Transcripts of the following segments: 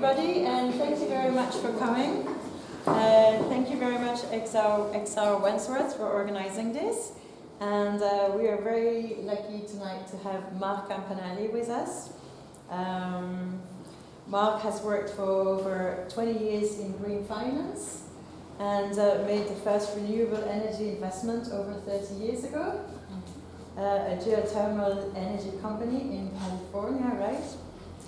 everybody, and thank you very much for coming. Thank you very much, XR Wandsworth, for organizing this. And we are very lucky tonight to have Mark Campanale with us. Mark has worked for over 20 years in green finance and made the first renewable energy investment over 30 years ago. A geothermal energy company in California, right?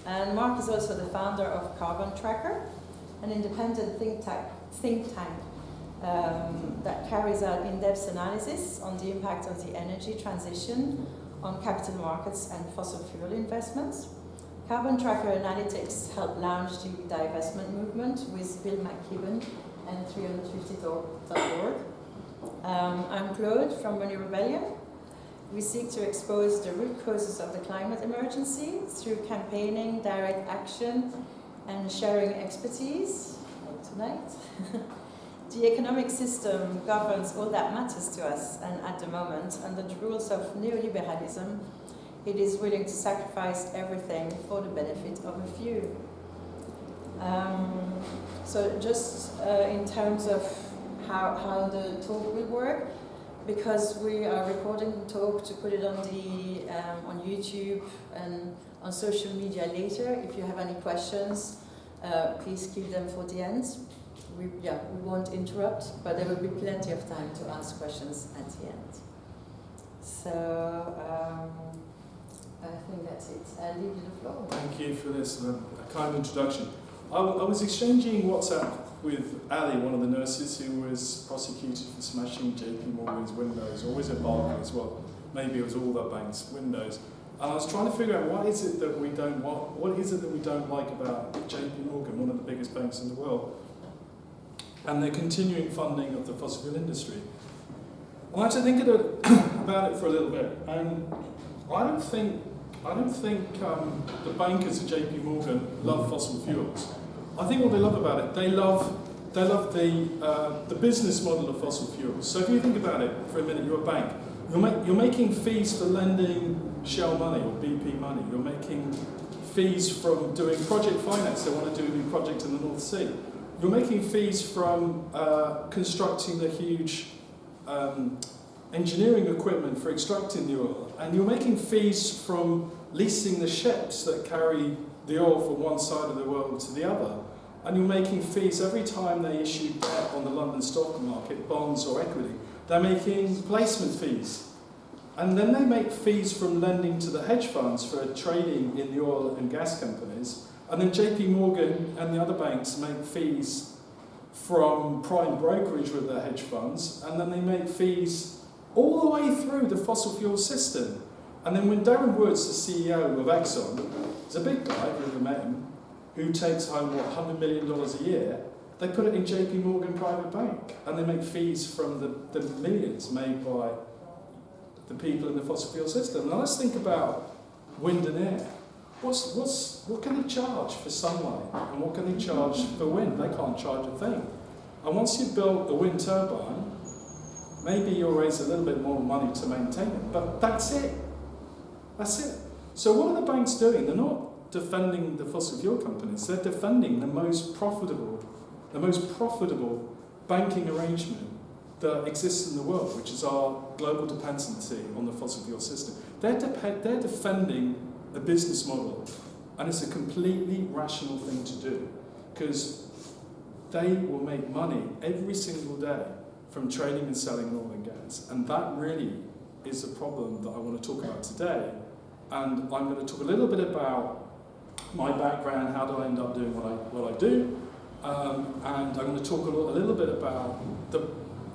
And Mark is also the founder of Carbon Tracker, an independent think tank that carries out in-depth analysis on the impact of the energy transition on capital markets and fossil fuel investments. Carbon Tracker Analytics helped launch the divestment movement with Bill McKibben and 350.org. I'm Claude from Money Rebellion. We seek to expose the root causes of the climate emergency through campaigning, direct action, and sharing expertise, like tonight. The economic system governs all that matters to us, and at the moment, under the rules of neoliberalism, it is willing to sacrifice everything for the benefit of a few. So just in terms of how the talk will work, because we are recording the talk to put it on the on YouTube and on social media later. If you have any questions, please keep them for the end. We won't interrupt, but there will be plenty of time to ask questions at the end. So I think that's it. I'll leave you the floor. Thank you for this kind introduction. I was exchanging WhatsApp with Ali, one of the nurses who was prosecuted for smashing JP Morgan's windows, or was it Barclays as well? Maybe it was all the banks' windows. And I was trying to figure out what is it that we don't like about JP Morgan, one of the biggest banks in the world, and the continuing funding of the fossil fuel industry. I had to think about it for a little bit, and I don't think the bankers at JP Morgan love fossil fuels. I think what they love about it, they love the business model of fossil fuels. So if you think about it for a minute, you're a bank. You're making fees for lending Shell money or BP money. You're making fees from doing project finance. They want to do a new project in the North Sea. You're making fees from constructing the huge engineering equipment for extracting the oil. And you're making fees from leasing the ships that carry the oil from one side of the world to the other. And you're making fees every time they issue debt on the London stock market, bonds or equity. They're making placement fees. And then they make fees from lending to the hedge funds for trading in the oil and gas companies. And then JP Morgan and the other banks make fees from prime brokerage with their hedge funds. And then they make fees all the way through the fossil fuel system. And then when Darren Woods, the CEO of Exxon, is a big guy, if you've ever met him, who takes home, $100 million a year, they put it in JP Morgan Private Bank. And they make fees from the millions made by the people in the fossil fuel system. Now let's think about wind and air. What can they charge for sunlight? And what can they charge for wind? They can't charge a thing. And once you've built a wind turbine, maybe you'll raise a little bit more money to maintain it. But that's it. That's it. So what are the banks doing? They're not defending the fossil fuel companies. They're defending the most profitable banking arrangement that exists in the world, which is our global dependency on the fossil fuel system. They're defending a business model, and it's a completely rational thing to do, because they will make money every single day from trading and selling oil and gas. And that really is a problem that I want to talk about today. And I'm going to talk a little bit about my background, how did I end up doing what I do, and I'm going to talk a little bit about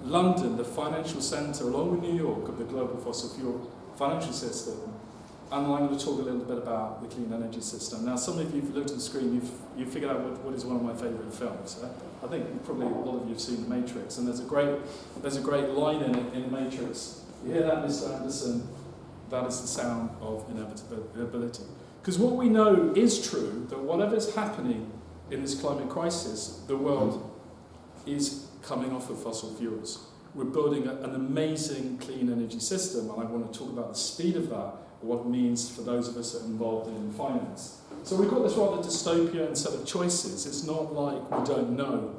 London, the financial centre, along with New York, of the global fossil fuel financial system. And I'm going to talk a little bit about the clean energy system. Now, some of you, if you looked at the screen, you've figured out what is one of my favourite films. I think probably a lot of you have seen The Matrix, and there's a great line in it, in The Matrix. You hear that, Mr. Anderson? That is the sound of inevitability. Because what we know is true, that whatever's happening in this climate crisis, the world is coming off of fossil fuels. We're building an amazing clean energy system, and I want to talk about the speed of that, what it means for those of us that are involved in finance. So we've got this rather dystopian set of choices. It's not like we don't know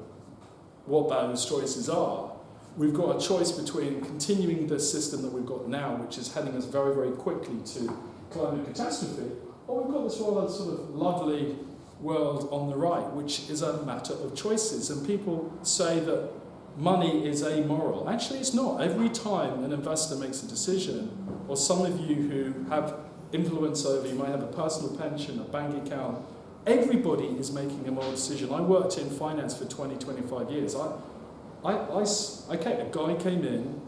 what those choices are. We've got a choice between continuing the system that we've got now, which is heading us very, very quickly to climate catastrophe, or we've got this rather sort of lovely world on the right, which is a matter of choices. And people say that money is amoral. Actually, it's not. Every time an investor makes a decision, or some of you who have influence over, you might have a personal pension, a bank account, everybody is making a moral decision. I worked in finance for 20, 25 years. A guy came in,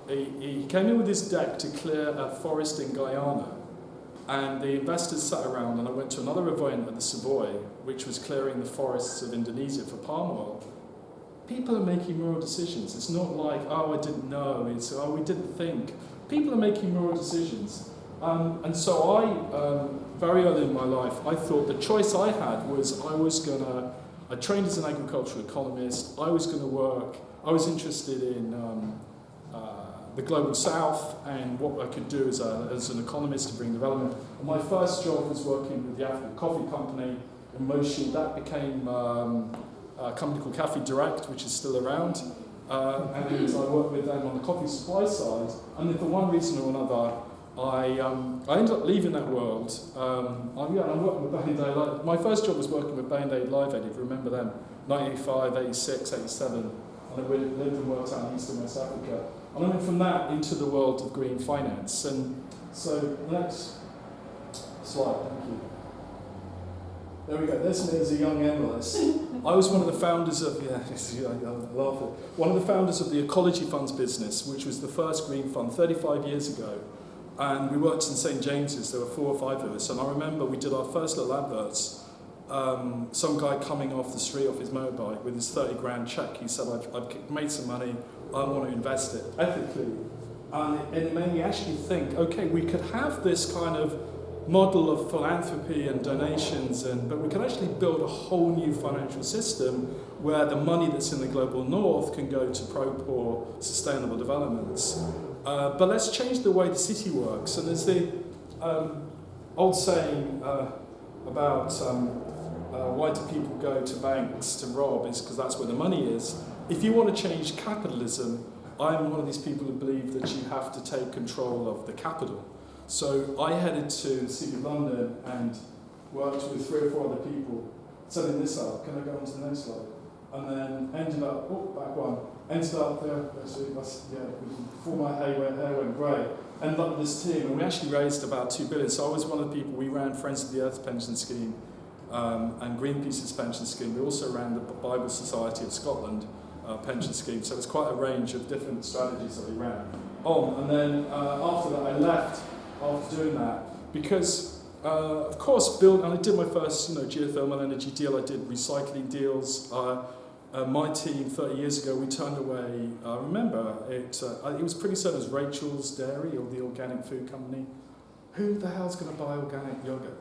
he came in with his deck to clear a forest in Guyana, and the investors sat around, and I went to another event at the Savoy, which was clearing the forests of Indonesia for palm oil. People are making moral decisions. It's not like, oh, I didn't know, it's, oh, we didn't think. People are making moral decisions. And so very early in my life, I thought the choice I had was I trained as an agricultural economist, I was going to work, I was interested in the global south and what I could do as an economist to bring development. And my first job was working with the African Coffee Company in Mosul. That became a company called Cafe Direct, which is still around. And I worked with them on the coffee supply side. And then for one reason or another, I ended up leaving that world. I'm working with Band-Aid Live. My first job was working with Band-Aid Live Aid, if you remember them, 1985, 86, 87. And I lived and worked out in East and West Africa. And I went from that into the world of green finance. And so the next slide, thank you. There we go, there's me as a young analyst. I was one of the founders of, one of the founders of the Ecology Funds business, which was the first green fund 35 years ago. And we worked in St. James's, there were 4 or 5 of us, and I remember we did our first little adverts. Some guy coming off the street off his motorbike with his 30 grand check, he said, I've made some money, I want to invest it ethically. And it made me actually think, okay, we could have this kind of model of philanthropy and donations, but we can actually build a whole new financial system where the money that's in the global north can go to pro-poor sustainable developments. But let's change the way the city works. And there's the old saying about why do people go to banks to rob, is because that's where the money is. If you want to change capitalism, I'm one of these people who believe that you have to take control of the capital. So I headed to the City of London and worked with 3 or 4 other people, setting this up. Can I go on to the next slide? And then ended up, ended up there, before my hair went grey, ended up with this team, and we actually raised about 2 billion. So I was one of the people, we ran Friends of the Earth pension scheme and Greenpeace's pension scheme. We also ran the Bible Society of Scotland pension scheme. So it was quite a range of different strategies that we ran on. And then after that, I left after doing that because, of course, and I did my first geothermal energy deal. I did recycling deals. My team 30 years ago, we turned away, I remember, it was pretty certain it was Rachel's Dairy or the organic food company. Who the hell's going to buy organic yogurt?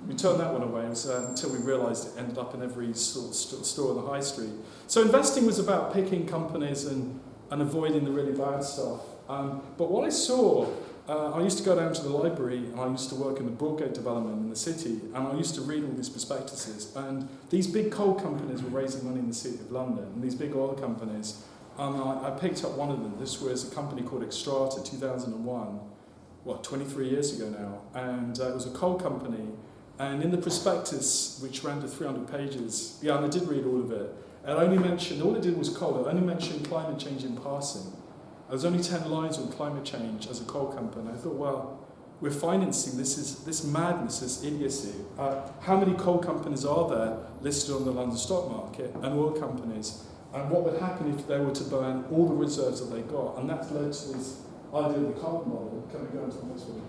We turned that one away until we realised it ended up in every sort of store on the high street. So investing was about picking companies and avoiding the really bad stuff. But what I saw, I used to go down to the library and I used to work in the Broadgate development in the city, and I used to read all these prospectuses, and these big coal companies were raising money in the City of London, and these big oil companies. I picked up one of them. This was a company called Extrata, 2001, 23 years ago now, and it was a coal company, and in the prospectus, which ran to 300 pages, and I did read all of it, all it did was coal, it only mentioned climate change in passing. There was only 10 lines on climate change as a coal company. I thought, well, we're financing this madness, this idiocy. How many coal companies are there listed on the London stock market, and oil companies? And what would happen if they were to burn all the reserves that they got? And that's led to this idea of the carbon model. Can we go into the next one?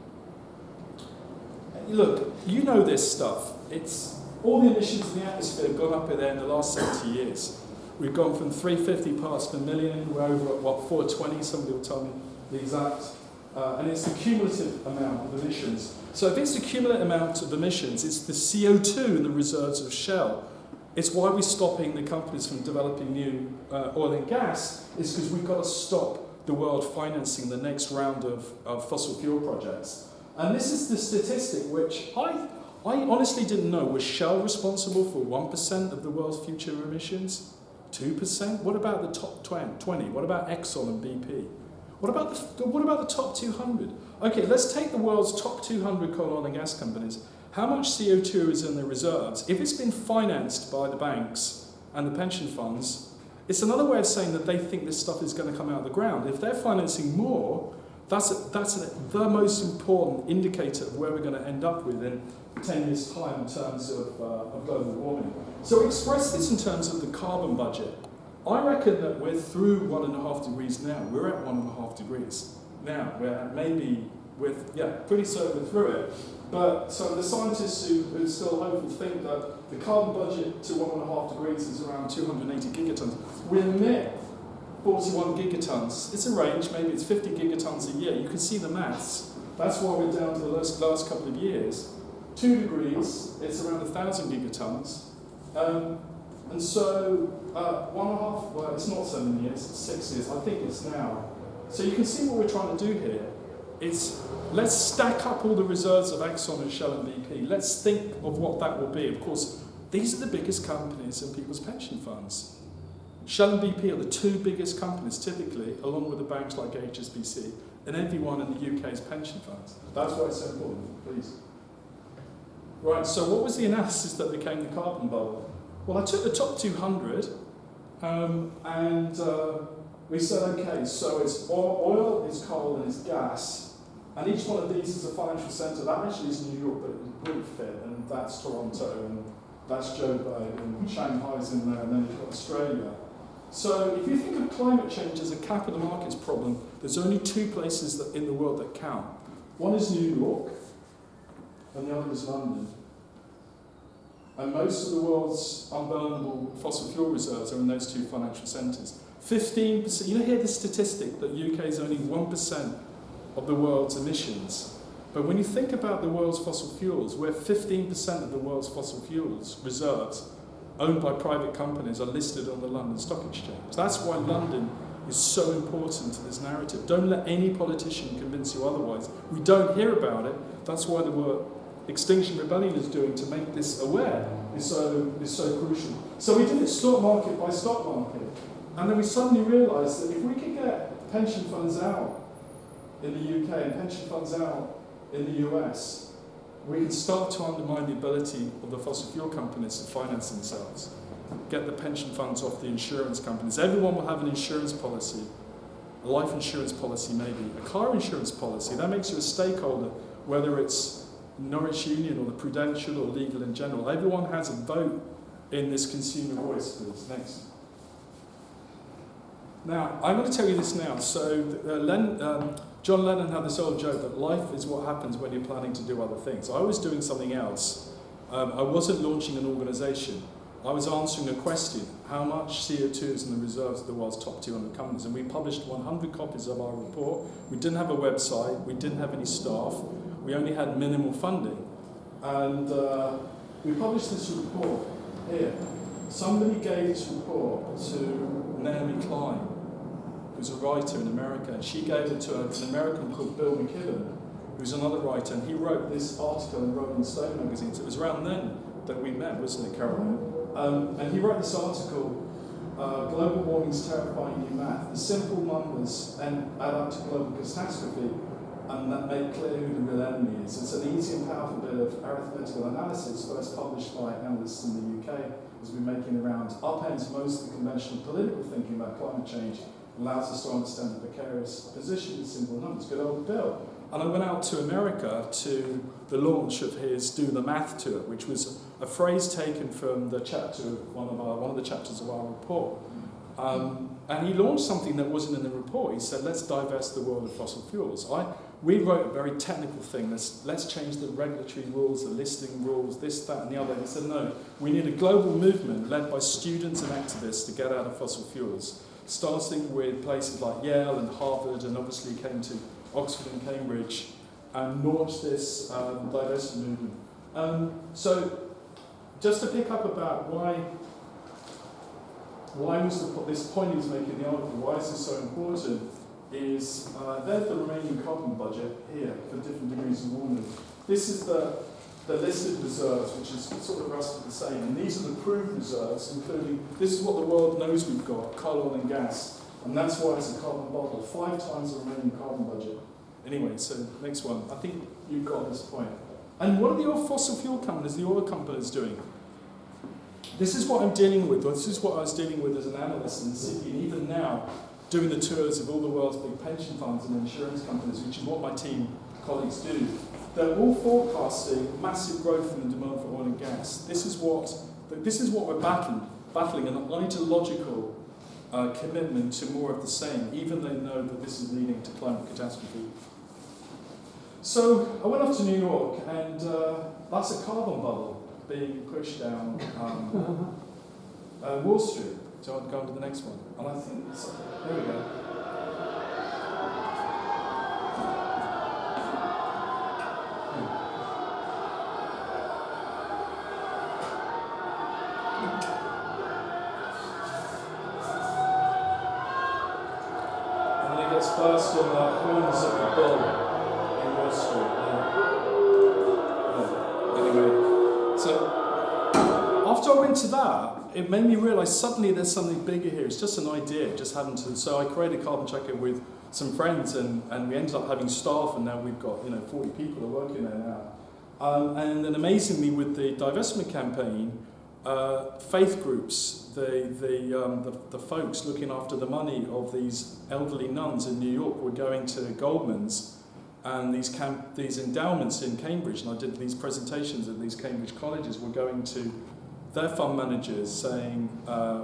Look, you know this stuff. It's all the emissions in the atmosphere have gone up in there in the last 70 years. We've gone from 350 parts per million, we're over at 420, somebody will tell me the exact, and it's the cumulative amount of emissions. So if it's the cumulative amount of emissions, it's the CO2 in the reserves of Shell. It's why we're stopping the companies from developing new oil and gas, is because we've got to stop the world financing the next round of fossil fuel projects. And this is the statistic which I honestly didn't know, was Shell responsible for 1% of the world's future emissions? 2%? What about the top 20? What about Exxon and BP? What about the top 200? Okay, let's take the world's top 200 coal, oil and gas companies. How much CO2 is in their reserves? If it's been financed by the banks and the pension funds, it's another way of saying that they think this stuff is going to come out of the ground. If they're financing more, that's the most important indicator of where we're going to end up with in 10 years' time in terms of global warming. So express this in terms of the carbon budget. I reckon that we're through 1.5 degrees now. We're at 1.5 degrees now. Pretty certain we're through it. But so the scientists who still hopeful think that the carbon budget to 1.5 degrees is around 280 gigatons. We emit 41 gigatons. It's a range, maybe it's 50 gigatons a year. You can see the maths. That's why we're down to the last couple of years. 2 degrees, it's around 1,000 gigatons. And so 1.5, well, it's not 7 years, it's 6 years. I think it's now. So you can see what we're trying to do here. It's let's stack up all the reserves of Exxon and Shell and BP. Let's think of what that will be. Of course, these are the biggest companies in people's pension funds. Shell and BP are the two biggest companies typically, along with the banks like HSBC, and everyone in the UK's pension funds. That's why it's so important, please. Right, so what was the analysis that became the carbon bubble? Well, I took the top 200 and we said, okay, so it's oil, it's coal, and it's gas. And each one of these is a financial centre. That actually is New York, but it wouldn't fit, and that's Toronto, and that's Joburg, and Shanghai's in there, and then you've got Australia. So if you think of climate change as a capital markets problem, there's only two places in the world that count. One is New York, and the other is London. And most of the world's unburnable fossil fuel reserves are in those two financial centres. 15%, you hear the statistic that UK is only 1% of the world's emissions. But when you think about the world's fossil fuels, where 15% of the world's fossil fuels reserves owned by private companies are listed on the London Stock Exchange. That's why London is so important to this narrative. Don't let any politician convince you otherwise. We don't hear about it. That's why the work Extinction Rebellion is doing to make this aware is so crucial. So we did it stock market by stock market. And then we suddenly realised that if we could get pension funds out in the UK and pension funds out in the US, we can start to undermine the ability of the fossil fuel companies to finance themselves. Get the pension funds off the insurance companies. Everyone will have an insurance policy, a life insurance policy maybe, a car insurance policy. That makes you a stakeholder, whether it's Norwich Union or the Prudential or Legal in General. Everyone has a vote in this consumer voice. Please. Next. Now, I'm going to tell you this now. So John Lennon had this old joke that life is what happens when you're planning to do other things. I was doing something else. I wasn't launching an organisation. I was answering a question. How much CO2 is in the reserves of the world's top 200 companies? And we published 100 copies of our report. We didn't have a website. We didn't have any staff. We only had minimal funding. And we published this report here. Somebody gave this report to Naomi Klein, who's a writer in America, and she gave it to an American called Bill McKibben, who's another writer, and he wrote this article in Rolling Stone magazine. So it was around then that we met, wasn't it, Caroline? And he wrote this article, Global Warming's Terrifying New Math. The simple numbers add up to global catastrophe, and that made clear who the real enemy is. It's an easy and powerful bit of arithmetical analysis, first published by analysts in the UK, as we're making around upends most of the conventional political thinking about climate change, allows us to understand the precarious position in simple numbers. Good old Bill. And I went out to America to the launch of his Do the Math Tour, which was a phrase taken from the chapter, one of the chapters of our report. And he launched something that wasn't in the report. He said, let's divest the world of fossil fuels. We wrote a very technical thing. Let's change the regulatory rules, the listing rules, this, that, and the other. He said, no, we need a global movement led by students and activists to get out of fossil fuels, starting with places like Yale and Harvard, and obviously came to Oxford and Cambridge, and launched this divestment movement. So just to pick up about why was this point he was making in the article, why is this so important, is there's the remaining carbon budget here for different degrees of warming. This is the the listed reserves, which is sort of the rest of the same. And these are the proved reserves, including, this is what the world knows we've got, coal, oil and gas. And that's why it's a carbon bubble, 5 times the remaining carbon budget. Anyway, so next one. I think you've got this point. And what are the oil fossil fuel companies, the oil companies doing? This is what I'm dealing with, or this is what I was dealing with as an analyst in the city, and even now, doing the tours of all the world's big pension funds and insurance companies, which is what my team colleagues do. They're all forecasting massive growth in the demand for oil and gas. This is what we're battling an ideological commitment to more of the same, even they know that this is leading to climate catastrophe. So I went off to New York, and that's a carbon bubble being pushed down Wall Street. So I'll go on to the next one. And I think, there we go. And then it gets burst on the horns of the bull in Wall Street. Anyway, so after I went to that, it made me realise suddenly there's something bigger here. It's just an idea, it just hadn't. So I created Carbon Tracker with some friends, and we ended up having staff, and now we've got 40 people who are working there now. And then amazingly, with the divestment campaign, faith groups, the folks looking after the money of these elderly nuns in New York were going to Goldman's and these endowments in Cambridge, and I did these presentations at these Cambridge colleges, were going to their fund managers saying,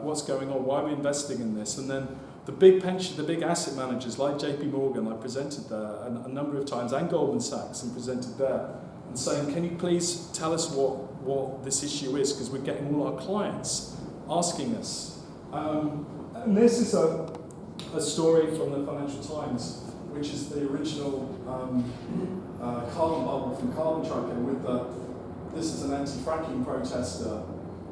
what's going on, why are we investing in this? And then the big asset managers like JP Morgan, I presented there a number of times, and Goldman Sachs, and presented there, and saying, can you please tell us what this issue is, because we're getting all our clients asking us. And this is a story from the Financial Times, which is the original carbon bubble from Carbon Tracker. This is an anti-fracking protester,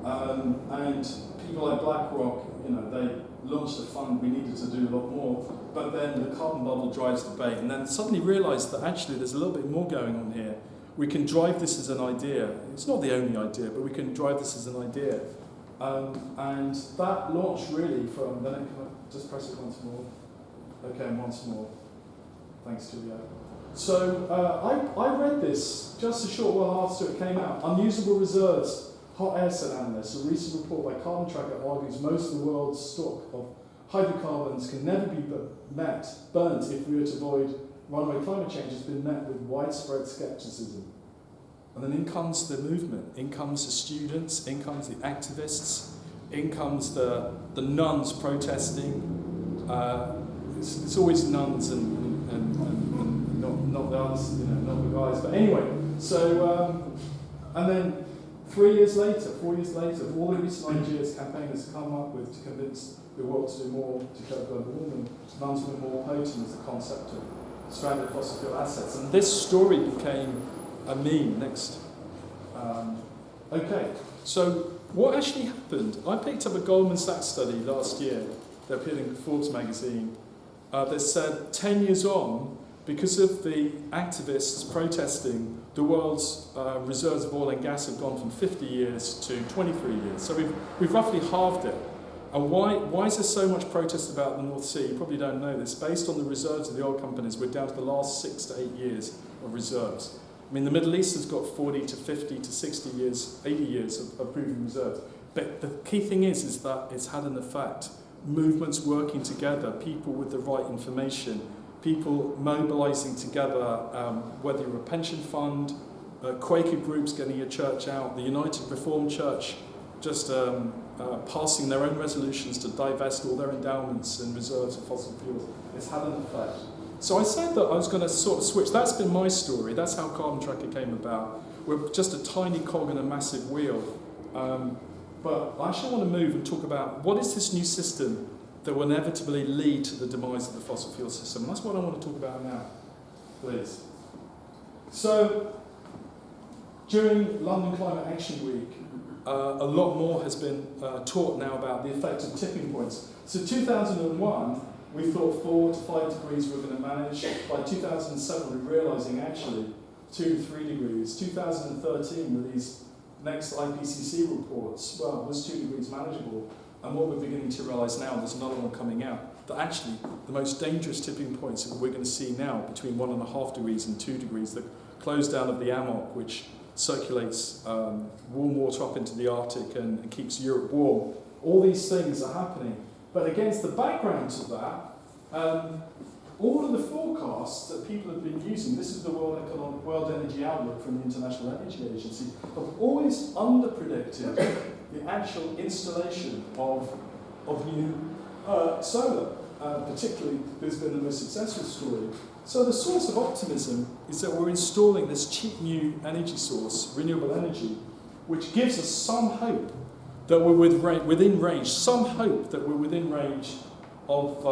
and people like BlackRock, they launched a fund. We needed to do a lot more, but then the carbon bubble drives the debate, and then suddenly realised that actually there's a little bit more going on here. We can drive this as an idea. It's not the only idea, but we can drive this as an idea. And that launched really from, then can I just press it once more? Okay, and once more. Thanks, Julia. So I read this just a short while after it came out. Unusable reserves, hot air, said analysts. A recent report by Carbon Tracker argues most of the world's stock of hydrocarbons can never be burnt if we were to avoid runaway climate change. Has been met with widespread scepticism. And then in comes the movement, in comes the students, in comes the activists, in comes the nuns protesting. It's always nuns and not the others, not the guys. But anyway, so and then 4 years later, all the recent ideas campaigners come up with to convince the world to do more to curb global warming, none were more potent as the concept of stranded fossil fuel assets. And this story became a meme. Next. Okay, so what actually happened? I picked up a Goldman Sachs study last year that appeared in Forbes magazine that said 10 years on, because of the activists protesting, the world's reserves of oil and gas have gone from 50 years to 23 years. So we've roughly halved it. And why is there so much protest about the North Sea? You probably don't know this. Based on the reserves of the oil companies, we're down to the last 6 to 8 years of reserves. I mean, the Middle East has got 40 to 50 to 60 years, 80 years of proven reserves. But the key thing is that it's had an effect. Movements working together, people with the right information, people mobilising together, whether you're a pension fund, Quaker groups getting your church out, the United Reformed Church just passing their own resolutions to divest all their endowments and reserves of fossil fuels. It's had an effect. So I said that I was going to sort of switch. That's been my story. That's how Carbon Tracker came about. We're just a tiny cog in a massive wheel. But I actually want to move and talk about what is this new system that will inevitably lead to the demise of the fossil fuel system. And that's what I want to talk about now, please. So, during London Climate Action Week, a lot more has been taught now about the effect of tipping points. So 2001, we thought 4 to 5 degrees we were going to manage. By 2007, we were realising actually 2 to 3 degrees. 2013 with these next IPCC reports, well, was 2 degrees manageable? And what we're beginning to realise now, there's another one coming out, that actually the most dangerous tipping points that we're going to see now between 1.5 degrees and 2 degrees, the close down of the AMOC, which circulates warm water up into the Arctic and keeps Europe warm. All these things are happening. But against the background of that, all of the forecasts that people have been using, this is the World Energy Outlook from the International Energy Agency, have always underpredicted the actual installation of new solar. Particularly, there's been the most successful story. So the source of optimism is that we're installing this cheap new energy source, renewable energy, which gives us some hope that we're within range, some hope that we're within range of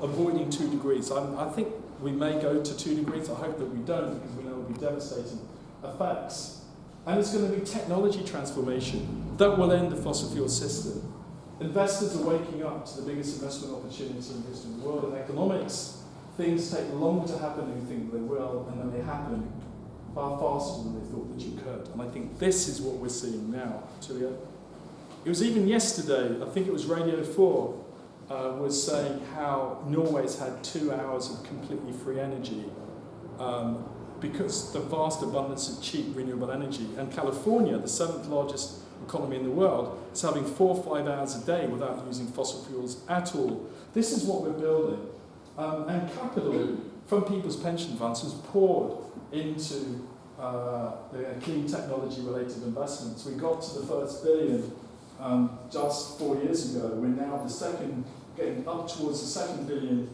avoiding 2 degrees. I think we may go to 2 degrees. I hope that we don't, because we know it will be devastating effects. And it's going to be technology transformation that will end the fossil fuel system. Investors are waking up to the biggest investment opportunity in the history of the world. In economics, things take longer to happen than you think they will, and then they happen far faster than they thought that you could. And I think this is what we're seeing now, Tulia. It was even yesterday, I think it was Radio 4, was saying how Norway's had 2 hours of completely free energy because the vast abundance of cheap renewable energy. And California, the 7th largest economy in the world, is having 4 or 5 hours a day without using fossil fuels at all. This is what we're building. And capital from people's pension funds was poured into the clean technology-related investments. We got to the first billion just 4 years ago. We're now getting up towards the second billion,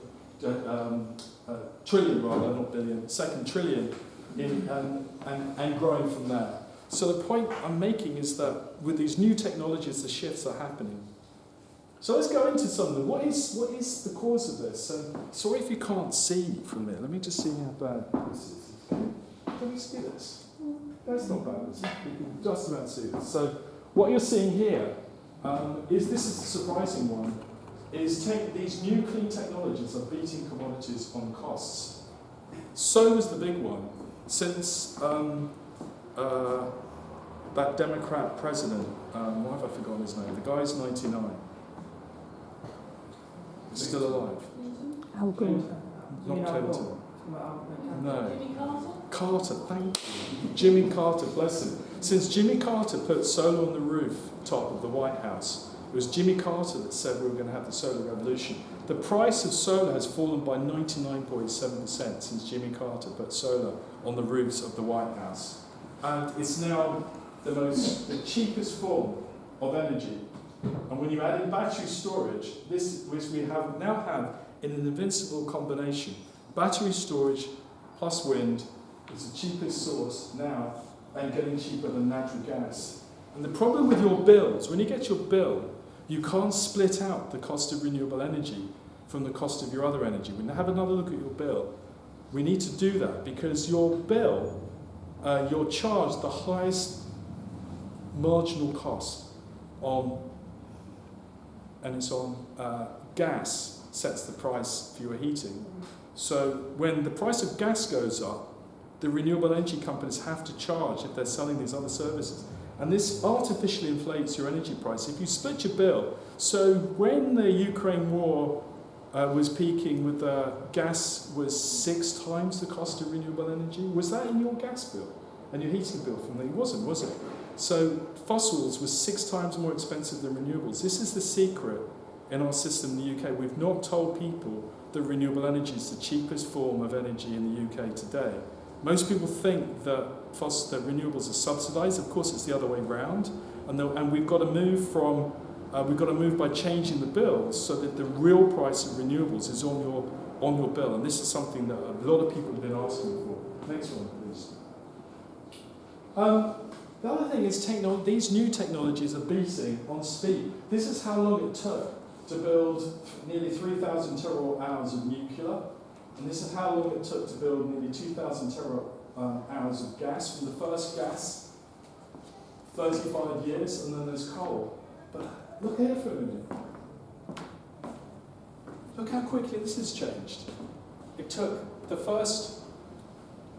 trillion rather, not billion, second trillion, and growing from there. So the point I'm making is that with these new technologies, the shifts are happening. So let's go into something. What is the cause of this? Sorry if you can't see from there. Let me just see how bad this is. Can you see this? That's not bad. You can just about see this. So what you're seeing here is this is the surprising one. Is these new clean technologies are beating commodities on costs. Solar's the big one. Since that Democrat president, why have I forgotten his name? The guy's 99. Still alive. Al Gore. Not Clinton. No. Carter, thank you. Jimmy Carter, bless him. Since Jimmy Carter put solar on the rooftop of the White House, it was Jimmy Carter that said we were going to have the solar revolution. The price of solar has fallen by 99.7% since Jimmy Carter put solar on the roofs of the White House. And it's now the cheapest form of energy. And when you add in battery storage, which we now have in an invincible combination, battery storage plus wind is the cheapest source now and getting cheaper than natural gas. And the problem with your bills, when you get your bill, you can't split out the cost of renewable energy from the cost of your other energy. When you have another look at your bill, we need to do that because your bill, you're charged the highest marginal cost on, and it's on gas sets the price for your heating. So when the price of gas goes up, the renewable energy companies have to charge if they're selling these other services. And this artificially inflates your energy price. If you split your bill, so when the Ukraine war was peaking with gas was 6 times the cost of renewable energy, was that in your gas bill and your heating bill from there? It wasn't, was it? So fossils was 6 times more expensive than renewables. This is the secret in our system in the UK. We've not told people that renewable energy is the cheapest form of energy in the UK today. Most people think that renewables are subsidised. Of course, it's the other way round, and we've got to move by changing the bills so that the real price of renewables is on your bill. And this is something that a lot of people have been asking for. Next one, please. The other thing is these new technologies are beating on speed. This is how long it took to build nearly 3,000 terawatt-hours of nuclear. And this is how long it took to build nearly 2,000 terawatt-hours of gas. From the first gas, 35 years, and then there's coal. But look here for a minute. Look how quickly this has changed. It took the first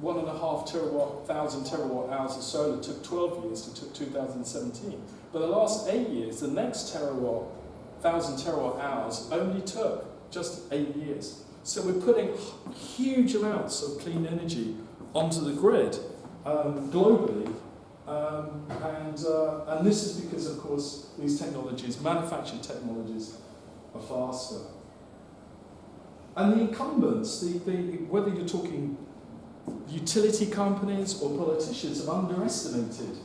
1,500 terawatt hours of solar took 12 years, it took 2017. But the last 8 years, the next 1,000 terawatt hours only took just 8 years. So we're putting huge amounts of clean energy onto the grid globally. And this is because, of course, these technologies, manufactured technologies, are faster. And the incumbents, whether you're talking utility companies or politicians, have underestimated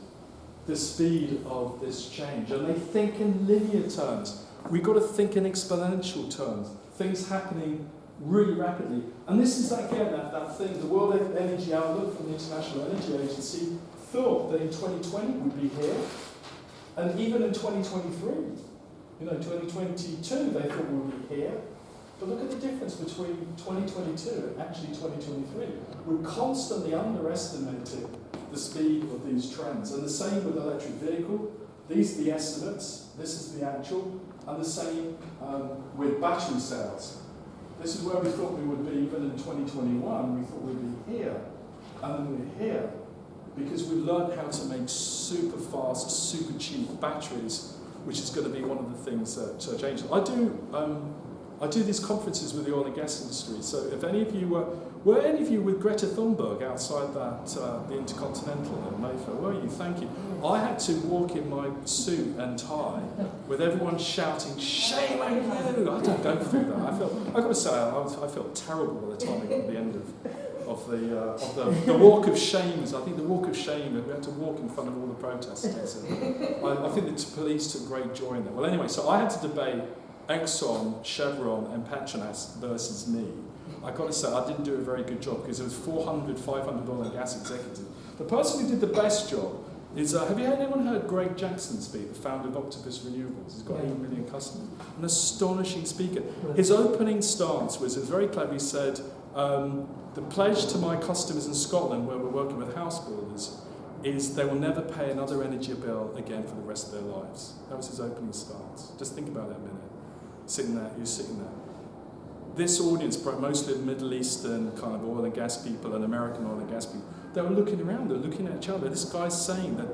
the speed of this change. And they think in linear terms. We've got to think in exponential terms. Things happening really rapidly. And this is, again, that thing, the World Energy Outlook from the International Energy Agency thought that in 2020 we'd be here. And even in 2023, 2022, they thought we would be here. But look at the difference between 2022 and actually 2023. We're constantly underestimating the speed of these trends. And the same with electric vehicle. These are the estimates. This is the actual. And the same with battery cells. This is where we thought we would be even in 2021. We thought we'd be here. And then we're here. Because we learned how to make super fast, super cheap batteries, which is going to be one of the things that changes. I do these conferences with the oil and gas industry. So if any of you were any of you with Greta Thunberg outside the Intercontinental in Mayfair? Were you? Thank you. I had to walk in my suit and tie with everyone shouting, "Shame on you!" I didn't go through that. I got to say, I felt terrible by the time I got to the end of the walk of shame. I think the walk of shame, we had to walk in front of all the protesters. I think the police took great joy in that. Well, anyway, so I had to debate Exxon, Chevron, and Petronas versus me. I got to say, I didn't do a very good job because there was 400, 500 oil and gas executives. The person who did the best job is, have you anyone heard Greg Jackson speak, the founder of Octopus Renewables? He's got 8 million customers. An astonishing speaker. His opening stance was very clever. He said, the pledge to my customers in Scotland, where we're working with house builders, is they will never pay another energy bill again for the rest of their lives. That was his opening stance. Just think about that a minute. You're sitting there. This audience, mostly Middle Eastern kind of oil and gas people and American oil and gas people, they were looking around, they were looking at each other. This guy's saying that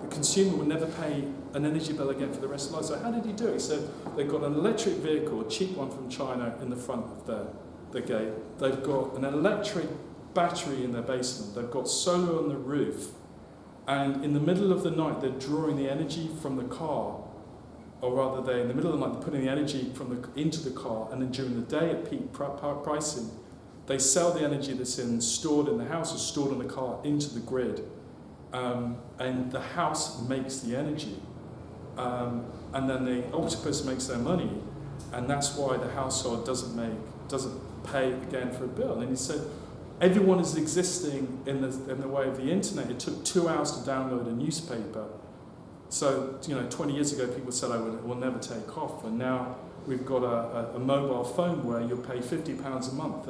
the consumer will never pay an energy bill again for the rest of their life. So how did he do it? He said they've got an electric vehicle, a cheap one from China, in the front of the gate. They've got an electric battery in their basement. They've got solar on the roof. And in the middle of the night, they're drawing the energy from the car. Or rather, they in the middle of the night, they're putting the energy into the car, and then during the day at peak pricing, they sell the energy that's stored in the house or stored in the car into the grid, and the house makes the energy, and then the Octopus makes their money, and that's why the household doesn't pay again for a bill. And he said, everyone is existing in the way of the internet. It took 2 hours to download a newspaper. So, 20 years ago, people said, it will never take off. And now we've got a mobile phone where you'll pay £50 a month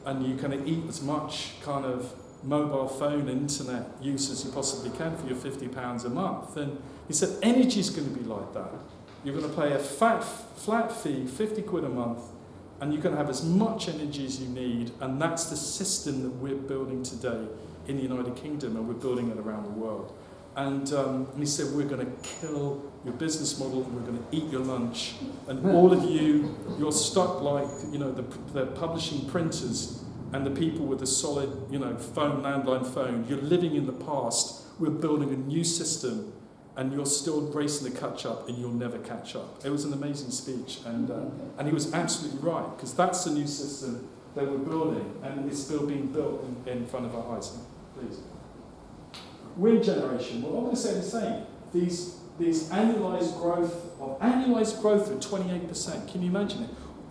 and you can eat as much kind of mobile phone internet use as you possibly can for your £50 a month. And he said, energy is going to be like that. You're going to pay a flat fee, 50 quid a month, and you're going to have as much energy as you need. And that's the system that we're building today in the United Kingdom, and we're building it around the world. And he said, we're going to kill your business model, we're going to eat your lunch, and all of you're stuck like, the publishing printers and the people with the solid, landline phone. You're living in the past. We're building a new system, and you're still racing to catch up, and you'll never catch up. It was an amazing speech, and he was absolutely right, because that's the new system that we're building, and it's still being built in front of our eyes. Please. Wind generation, well, I'm going to say the same. These annualised growth of 28%. Can you imagine it?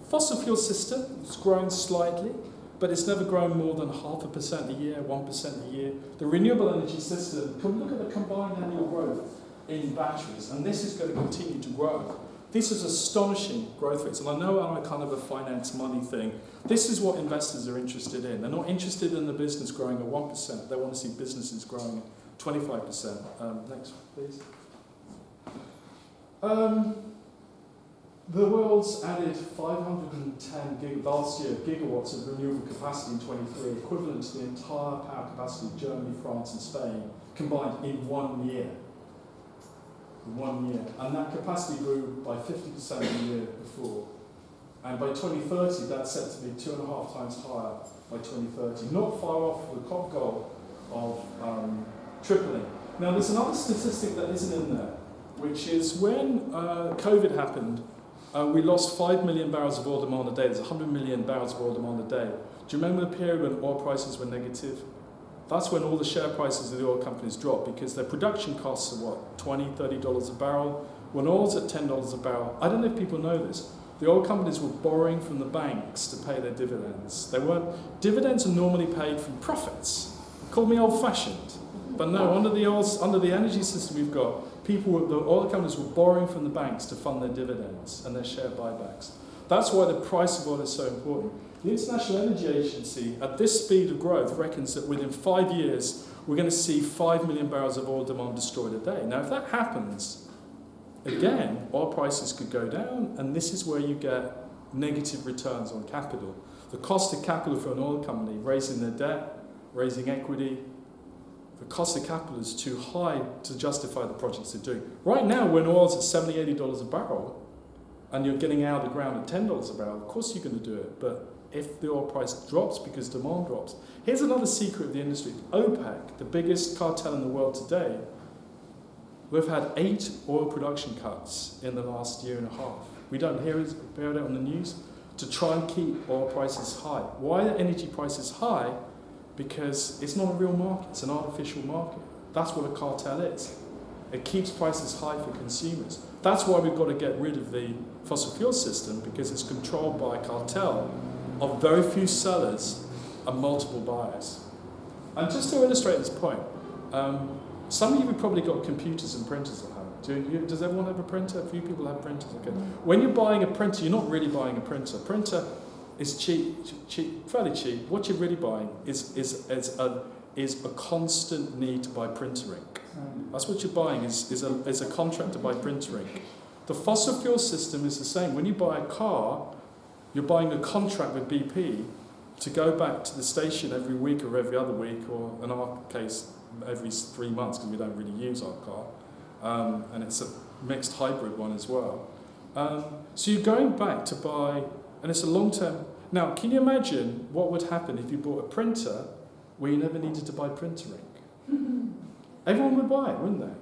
Fossil fuel system is growing slightly, but it's never grown more than 0.5% a year, 1% a year. The renewable energy system, look at the combined annual growth in batteries, and this is going to continue to grow. This is astonishing growth rates, and I know I'm a kind of a finance money thing. This is what investors are interested in. They're not interested in the business growing at 1%. They want to see businesses growing at 25%. Next, please. The world's added 510 last year gigawatts of renewable capacity in 23, equivalent to the entire power capacity of Germany, France and Spain combined in 1 year. In 1 year. And that capacity grew by 50% the year before. And by 2030, that's set to be 2.5 times higher by 2030. Not far off the COP goal of tripling. Now, there's another statistic that isn't in there, which is when COVID happened, we lost 5 million barrels of oil demand a day. There's 100 million barrels of oil demand a day. Do you remember the period when oil prices were negative? That's when all the share prices of the oil companies dropped because their production costs are what, $20, $30 a barrel? When oil's at $10 a barrel, I don't know if people know this, the oil companies were borrowing from the banks to pay their dividends. Dividends are normally paid from profits. Call me old-fashioned. But no, under the energy system we've got, the oil companies were borrowing from the banks to fund their dividends and their share buybacks. That's why the price of oil is so important. The International Energy Agency, at this speed of growth, reckons that within 5 years, we're going to see 5 million barrels of oil demand destroyed a day. Now, if that happens, again, oil prices could go down, and this is where you get negative returns on capital. The cost of capital for an oil company, raising their debt, raising equity, the cost of capital is too high to justify the projects they're doing. Right now, when oil's at $70, $80 a barrel, and you're getting out of the ground at $10 a barrel, of course you're going to do it. But if the oil price drops because demand drops, here's another secret of the industry. OPEC, the biggest cartel in the world today, we've had 8 oil production cuts in the last year and a half. We don't hear it on the news to try and keep oil prices high. Why are energy prices high? Because it's not a real market, it's an artificial market. That's what a cartel is. It keeps prices high for consumers. That's why we've got to get rid of the fossil fuel system, because it's controlled by a cartel of very few sellers and multiple buyers. And just to illustrate this point, some of you have probably got computers and printers at home. Does everyone have a printer? A few people have printers. Okay. When you're buying a printer, you're not really buying a printer. Printer is cheap, fairly cheap. What you're really buying is a constant need to buy printer ink. That's what you're buying, is a contract to buy printer ink. The fossil fuel system is the same. When you buy a car, you're buying a contract with BP to go back to the station every week or every other week, or in our case, every 3 months, because we don't really use our car. And it's a mixed hybrid one as well. So you're going back to buy, and it's a long-term. Now, can you imagine what would happen if you bought a printer where you never needed to buy printer ink? Everyone would buy it, wouldn't they?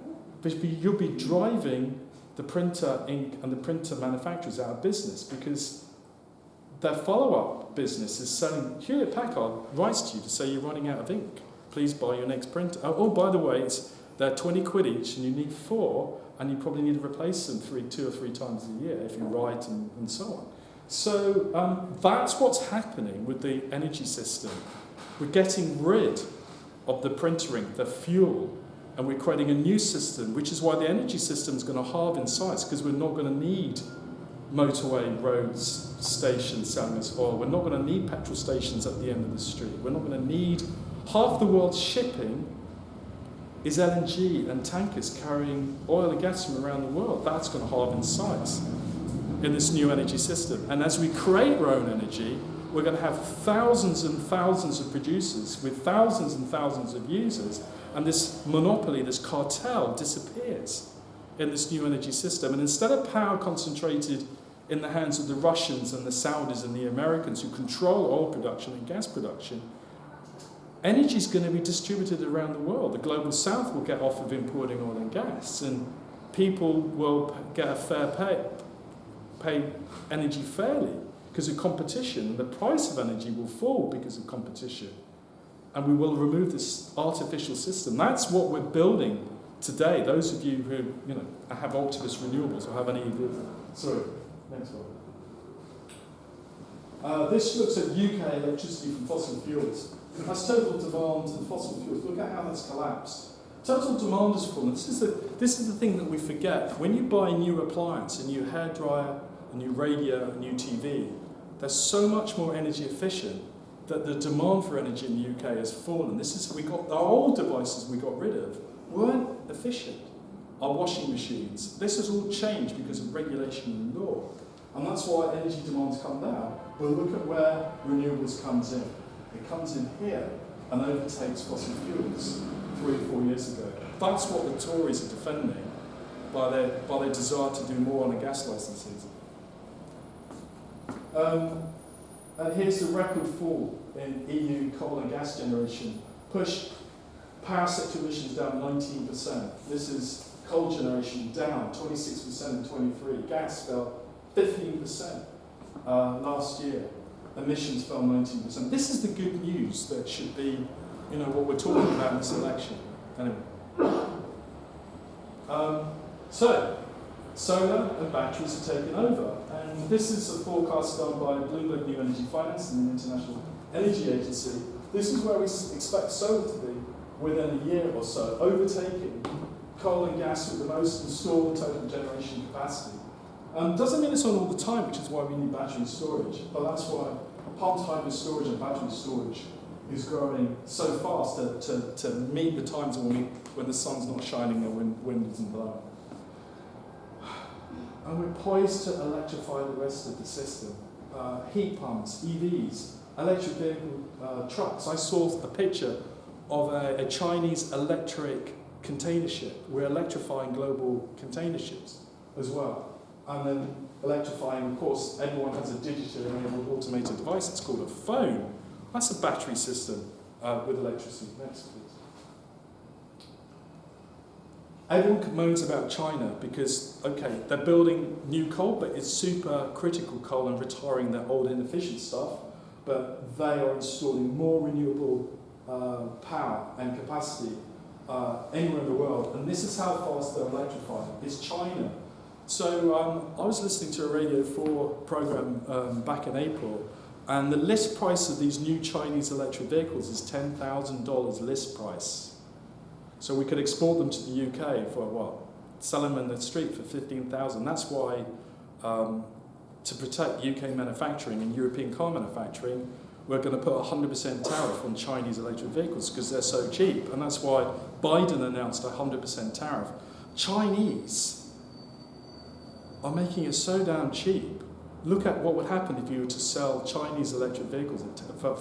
But you'll be driving the printer ink and the printer manufacturers out of business, because their follow-up business is selling. Hewlett-Packard writes to you to say you're running out of ink. Please buy your next printer. Oh, by the way, they're 20 quid each, and you need 4, and you probably need to replace them 2 or 3 times a year if you write and so on. So that's what's happening with the energy system. We're getting rid of the printer ink, the fuel, and we're creating a new system, which is why the energy system is going to halve in size, because we're not going to need motorway, roads, stations selling us oil. We're not going to need petrol stations at the end of the street. We're not going to need... Half the world's shipping is LNG and tankers carrying oil and gas from around the world. That's going to halve in size in this new energy system. And as we create our own energy, we're going to have thousands and thousands of producers with thousands and thousands of users, and this monopoly, this cartel, disappears in this new energy system. And instead of power concentrated in the hands of the Russians and the Saudis and the Americans, who control oil production and gas production, energy is going to be distributed around the world. The global south will get off of importing oil and gas, and people will get a fair pay energy fairly because of competition, and the price of energy will fall because of competition. And we will remove this artificial system. That's what we're building today. Those of you who have Optimus Renewables or have any... Sorry, next one. This looks at UK electricity from fossil fuels. That's total demand and fossil fuels. Look at how that's collapsed. Total demand has fallen. This is the thing that we forget. When you buy a new appliance, a new hairdryer, a new radio, a new TV, they're so much more energy efficient that the demand for energy in the UK has fallen. Our old devices we got rid of weren't efficient. Our washing machines. This has all changed because of regulation and law. And that's why energy demand's come down. But look at where renewables comes in. It comes in here and overtakes fossil fuels 3 or 4 years ago. That's what the Tories are defending by their desire to do more on the gas licenses. And here's the record fall in EU coal and gas generation. Pushed power sector emissions down 19%. This is coal generation down 26% in 23. Gas fell 15% last year. Emissions fell 19%. This is the good news that should be, what we're talking about in this election. Anyway. So, solar and batteries are taking over. And this is a forecast done by Bloomberg New Energy Finance and the International Energy Agency. This is where we expect solar to be within a year or so, overtaking coal and gas with the most installed total generation capacity. Doesn't mean it's on all the time, which is why we need battery storage, but that's why pumped hydro storage and battery storage is growing so fast to meet the times when the sun's not shining and wind isn't blowing. And we're poised to electrify the rest of the system. Heat pumps, EVs, electric vehicle trucks. I saw a picture of a Chinese electric container ship. We're electrifying global container ships as well. And then electrifying, of course, everyone has a digitally enabled automated device. It's called a phone. That's a battery system with electricity. Next, please. Everyone moans about China because, okay, they're building new coal, but it's super critical coal and retiring their old inefficient stuff. But they are installing more renewable power and capacity anywhere in the world. And this is how fast they're electrifying. It's China. So I was listening to a Radio 4 program back in April, and the list price of these new Chinese electric vehicles is $10,000 list price. So we could export them to the UK for what? Sell them in the street for $15,000. That's why, to protect UK manufacturing and European car manufacturing, we're going to put a 100% tariff on Chinese electric vehicles because they're so cheap. And that's why Biden announced a 100% tariff. Chinese are making it so damn cheap. Look at what would happen if you were to sell Chinese electric vehicles for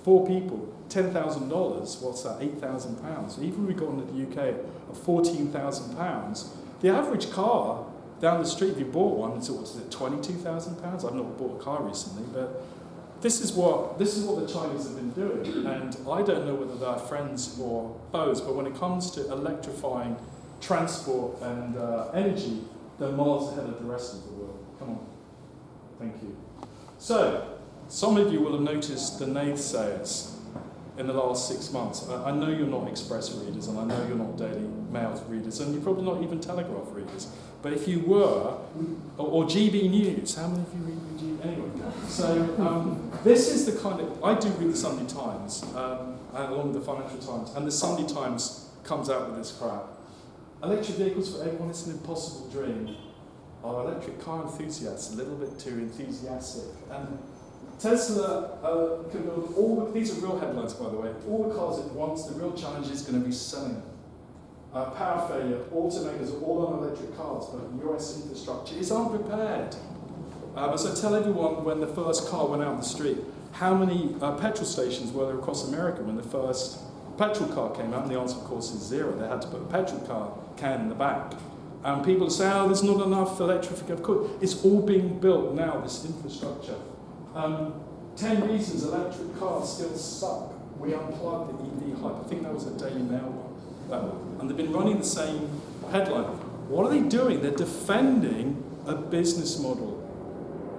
4 people, $10,000, what's that, £8,000. Even if we got into the UK at £14,000, the average car down the street, if you bought one, is it £22,000? I've not bought a car recently, but this is what the Chinese have been doing. And I don't know whether they're friends or foes, but when it comes to electrifying transport and energy, they're miles ahead of the rest of the world. Come on. Thank you. So, some of you will have noticed the naysayers in the last 6 months. I know you're not Express readers, and I know you're not Daily Mail readers, and you're probably not even Telegraph readers. But if you were, or GB News, how many of you read GB? Anyway, so this is the kind of, I do read the Sunday Times, along with the Financial Times, and the Sunday Times comes out with this crap. Electric vehicles for everyone, it's an impossible dream. Are electric car enthusiasts a little bit too enthusiastic? And Tesla can build these are real headlines, by the way, all the cars it wants. The real challenge is going to be selling them. Power failure, automakers are all on electric cars, but US infrastructure is unprepared. As I tell everyone, when the first car went out the street, how many petrol stations were there across America when the first petrol car came out? And the answer, of course, is 0. They had to put a petrol car can in the back. And people say, oh, there's not enough electrification. Of course, it's all being built now, this infrastructure. 10 reasons electric cars still suck. We unplugged the EV hype. I think that was a Daily Mail one. And they've been running the same headline. What are they doing? They're defending a business model.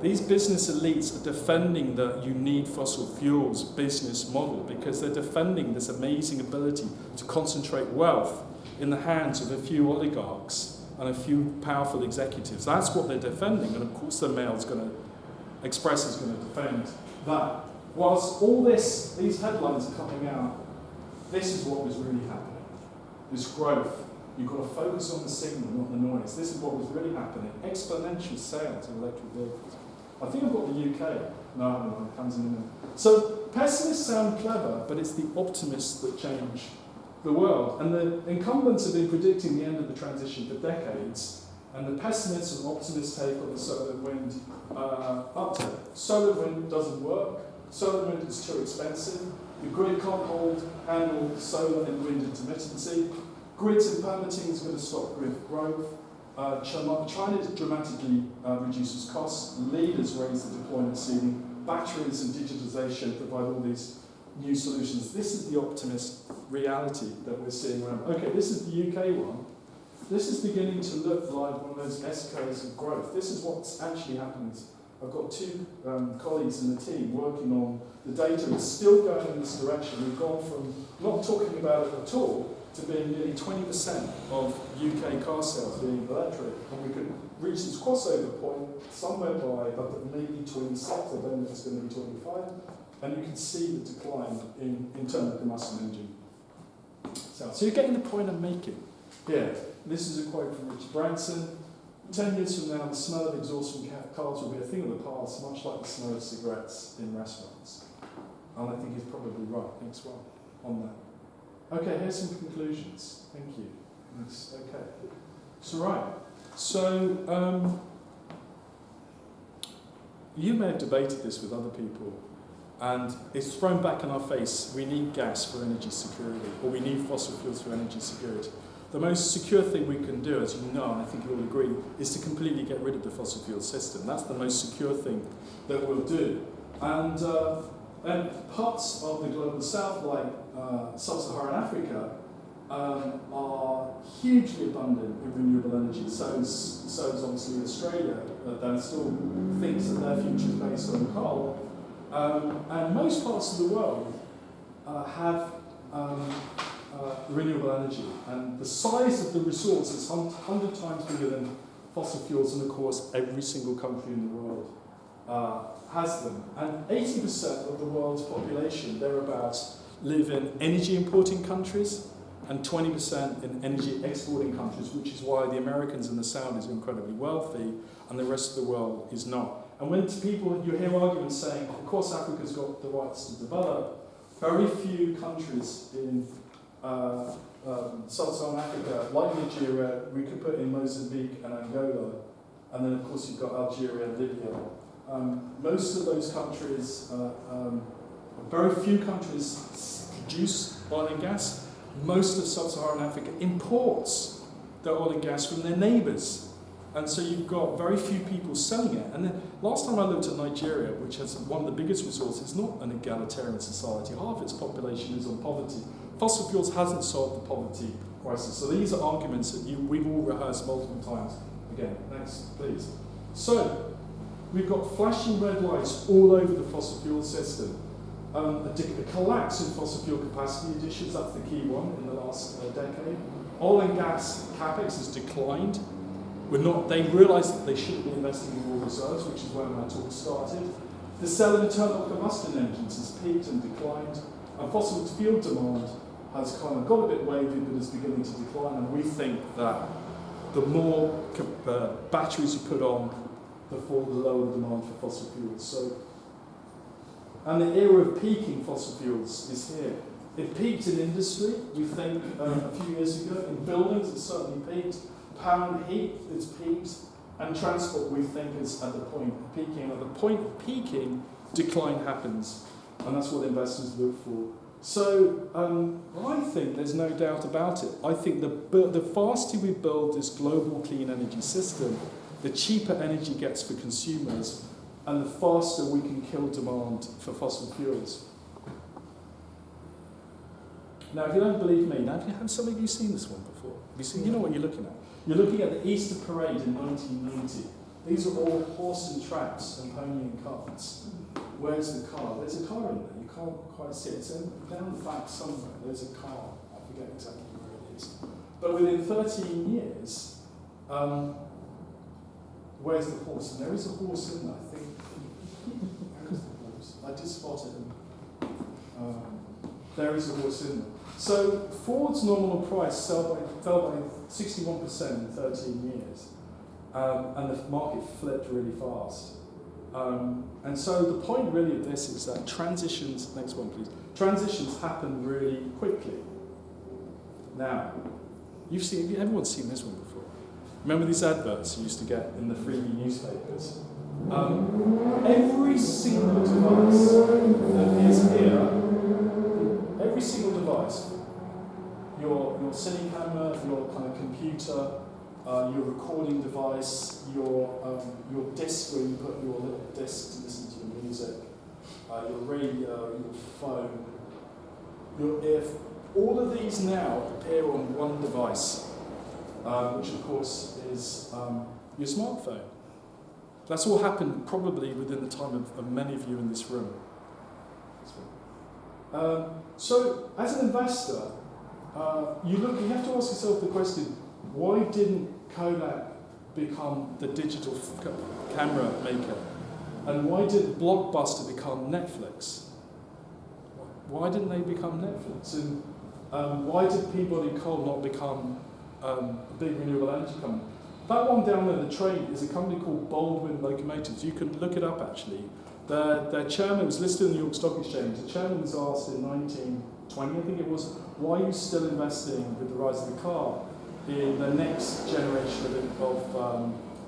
These business elites are defending the you need fossil fuels business model because they're defending this amazing ability to concentrate wealth in the hands of a few oligarchs and a few powerful executives. That's what they're defending, and of course the Express is going to defend that. Whilst all these headlines are coming out, this is what was really happening. This growth. You've got to focus on the signal, not the noise. This is what was really happening. Exponential sales of electric vehicles. I think I've got the UK. No, it comes in a minute. So pessimists sound clever, but it's the optimists that change the world. And the incumbents have been predicting the end of the transition for decades, And the pessimist and optimist take on the solar and wind uptake. Solar and wind doesn't work. Solar and wind is too expensive. The grid can't handle solar and wind intermittency. Grids and permitting is going to stop grid growth. China dramatically reduces costs. Leaders raise the deployment ceiling. Batteries and digitization provide all these new solutions. This is the optimist reality that we're seeing around. Okay, this is the UK one. This is beginning to look like one of those S-curves of growth. This is what's actually happening. I've got two colleagues in the team working on the data. It's still going in this direction. We've gone from not talking about it at all to being nearly 20% of UK car sales being electric. And we could reach this crossover point somewhere by maybe 26, I don't know if it's going to be 25. And you can see the decline in internal combustion engine sales. So you're getting the point I'm making. Yeah, this is a quote from Richard Branson. 10 years from now, the smell of exhaust from cars will be a thing of the past, much like the smell of cigarettes in restaurants. And I think he's probably right. Thanks, well, on that. Okay, here's some conclusions. Thank you. That's okay. So, right. So, you may have debated this with other people, and it's thrown back in our face. We need gas for energy security, or we need fossil fuels for energy security. The most secure thing we can do, as you know, and I think you all agree, is to completely get rid of the fossil fuel system. That's the most secure thing that we'll do. And parts of the global south, like sub-Saharan Africa, are hugely abundant in renewable energy. So is obviously Australia, that still thinks that their future is based on coal. And most parts of the world have renewable energy, and the size of the resource is 100 times bigger than fossil fuels, and of course every single country in the world has them. And 80% of the world's population, thereabouts, live in energy importing countries and 20% in energy exporting countries, which is why the Americans in the South is incredibly wealthy and the rest of the world is not. And when people, you hear arguments saying, of course Africa's got the rights to develop, very few countries in Sub-Saharan Africa, like Nigeria, we could put in Mozambique and Angola, and then of course you've got Algeria and Libya. Most of those countries, very few countries produce oil and gas. Most of Sub-Saharan Africa imports their oil and gas from their neighbours. And so you've got very few people selling it. And then last time I looked at Nigeria, which has one of the biggest resources, not an egalitarian society, half its population is on poverty. Fossil fuels hasn't solved the poverty crisis. So these are arguments that we've all rehearsed multiple times. Again, next, please. So, we've got flashing red lights all over the fossil fuel system. A collapse in fossil fuel capacity additions, that's the key one in the last decade. Oil and gas capex has declined. They realise that they shouldn't be investing in more reserves, which is where my talk started. The sale of internal combustion engines has peaked and declined, and fossil fuel demand has kind of got a bit wavy, but is beginning to decline. And we think that the more batteries you put on, the lower the demand for fossil fuels. So, and the era of peaking fossil fuels is here. It peaked in industry, we think, a few years ago. In buildings, it certainly peaked. Power and heat, it's peaked. And transport, we think, is at the point of peaking. At the point of peaking, decline happens. And that's what investors look for. So I think there's no doubt about it. I think the faster we build this global clean energy system, the cheaper energy gets for consumers, and the faster we can kill demand for fossil fuels. Now, if you don't believe me, have some of you seen this one before? Have you seen? You know what you're looking at. You're looking at the Easter Parade in 1990. These are all horse and tracks and pony and carts. Where's the car? There's a car in there. You can't quite see it. It's down the back somewhere. There's a car. I forget exactly where it is. But within 13 years, where's the horse? And there is a horse in there, I think. Where is the horse? I did spot it. There is a horse in there. So Ford's nominal price fell by 61% in 13 years. And the market flipped really fast. And so the point really of this is that transitions, next one please, transitions happen really quickly. Now, everyone's seen this one before. Remember these adverts you used to get in the freebie newspapers? Every single device that is here, every single device, your cine camera, your kind of computer, your recording device, your disc where you put your little disc to listen to your music, your radio, your phone, your earphone, all of these now appear on one device, which of course is your smartphone. That's all happened probably within the time of many of you in this room. So, as an investor, you have to ask yourself the question: why didn't Kodak become the digital camera maker, and why did Blockbuster become Netflix? Why didn't they become Netflix? And why did Peabody Coal not become a big renewable energy company? That one down there, the train, is a company called Baldwin Locomotives. You can look it up, actually. Their chairman was listed in the New York Stock Exchange. The chairman was asked in 1920, I think it was, why are you still investing with the rise of the car in the next generation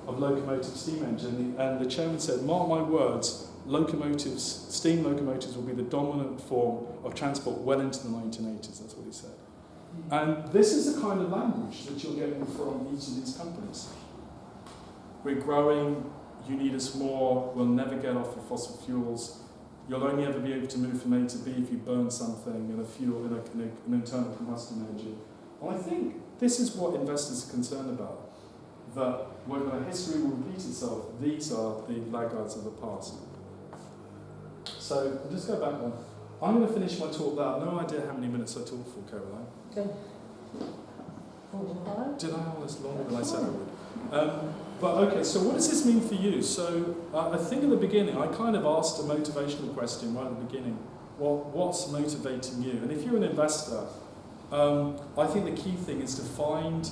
of locomotive steam engine? And the chairman said, mark my words, steam locomotives will be the dominant form of transport well into the 1980s. That's what he said. And this is the kind of language that you're getting from each of these companies. We're growing, you need us more, we'll never get off of fossil fuels, you'll only ever be able to move from A to B if you burn something in a fuel, in an internal combustion engine. And I think this is what investors are concerned about, that when history will repeat itself, these are the laggards of the past. So, I'll just go back one. I'm going to finish my talk there. I have no idea how many minutes I talked for, Caroline. Okay. 45? Did I? Oh, it's longer than I said I would. But okay, so what does this mean for you? So I think at the beginning, I kind of asked a motivational question right at the beginning. Well, what's motivating you? And if you're an investor, I think the key thing is to find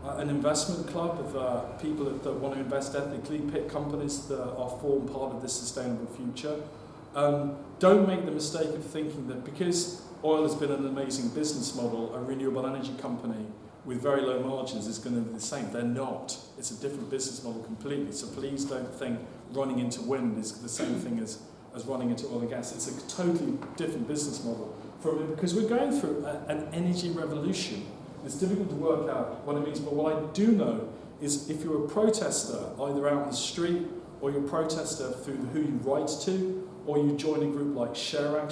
an investment club of people that want to invest ethically, pick companies that form part of this sustainable future. Don't make the mistake of thinking that because oil has been an amazing business model, a renewable energy company with very low margins is going to be the same. They're not. It's a different business model completely. So please don't think running into wind is the same thing as running into oil and gas. It's a totally different business model. Because we're going through an energy revolution. It's difficult to work out what it means, but what I do know is if you're a protester, either out on the street or you're a protester through who you write to, or you join a group like ShareHolders,